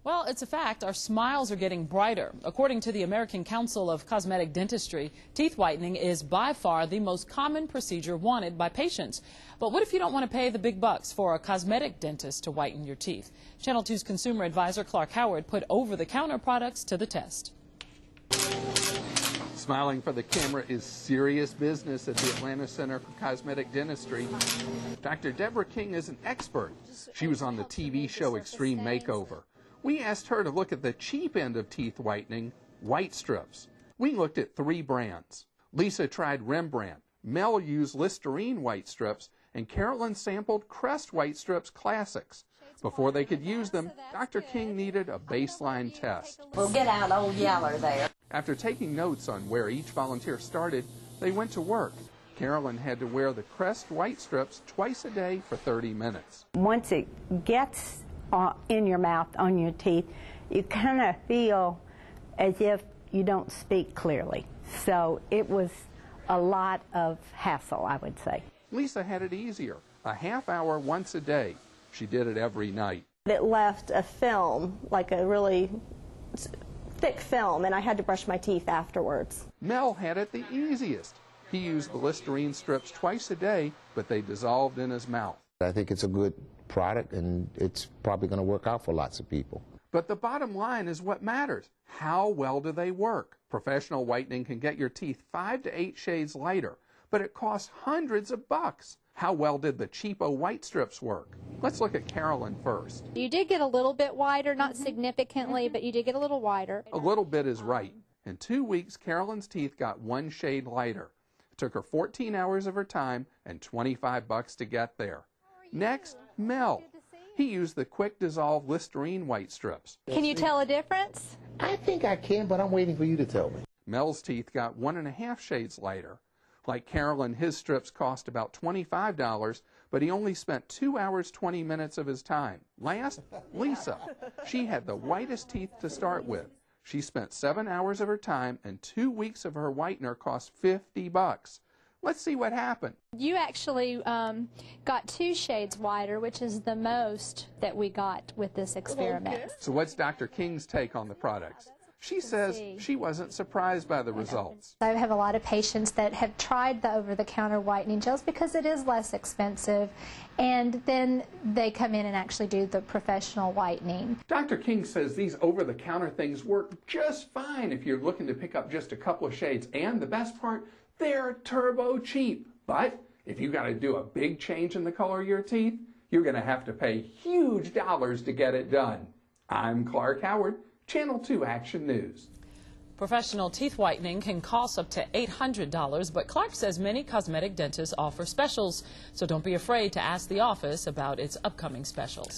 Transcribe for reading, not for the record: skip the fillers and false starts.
Well, it's a fact. Our smiles are getting brighter. According to the American Council of Cosmetic Dentistry, teeth whitening is by far the most common procedure wanted by patients. But what if you don't want to pay the big bucks for a cosmetic dentist to whiten your teeth? Channel 2's consumer advisor Clark Howard put over-the-counter products to the test. Smiling for the camera is serious business at the Atlanta Center for Cosmetic Dentistry. Dr. Debra King is an expert. She was on the TV show Extreme Makeover. We asked her to look at the cheap end of teeth whitening, Whitestrips. We looked at 3 brands. Lisa tried Rembrandt, Mel used Listerine Whitestrips, and Carolyn sampled Crest Whitestrips Classics. Before they could use them, Dr. King needed a baseline test. We'll get out old Yeller there. After taking notes on where each volunteer started, they went to work. Carolyn had to wear the Crest Whitestrips twice a day for 30 minutes. Once it gets in your mouth, on your teeth, you kind of feel as if you don't speak clearly. So it was a lot of hassle, I would say. Lisa had it easier, a half hour once a day. She did it every night. It left a film, like a really thick film, and I had to brush my teeth afterwards. Mel had it the easiest. He used the Listerine strips twice a day, but they dissolved in his mouth. I think it's a good product, and it's probably going to work out for lots of people. But the bottom line is what matters. How well do they work? Professional whitening can get your teeth 5 to 8 shades lighter, but it costs hundreds of bucks. How well did the cheapo Whitestrips work? Let's look at Carolyn first. You did get a little bit wider, not significantly, but you did get a little wider. A little bit is right. In 2 weeks, Carolyn's teeth got 1 shade lighter. It took her 14 hours of her time and 25 bucks to get there. Next, Mel. He used the quick dissolve Listerine Whitestrips. Can you tell a difference? I think I can, but I'm waiting for you to tell me. Mel's teeth got 1.5 shades lighter. Like Carolyn, his strips cost about $25, but he only spent 2 hours, 20 minutes of his time. Last, Lisa. She had the whitest teeth to start with. She spent 7 hours of her time, and 2 weeks of her whitener cost 50 bucks. Let's see what happened. You actually got 2 shades wider, which is the most that we got with this experiment. So what's Dr. King's take on the products? She says she wasn't surprised by the results. I have a lot of patients that have tried the over-the-counter whitening gels because it is less expensive, and then they come in and actually do the professional whitening. Dr. King says these over-the-counter things work just fine if you're looking to pick up just a couple of shades, and the best part, they're turbo cheap. But if you got to do a big change in the color of your teeth, you're going to have to pay huge dollars to get it done. I'm Clark Howard, Channel 2 Action News. Professional teeth whitening can cost up to $800, but Clark says many cosmetic dentists offer specials, so don't be afraid to ask the office about its upcoming specials.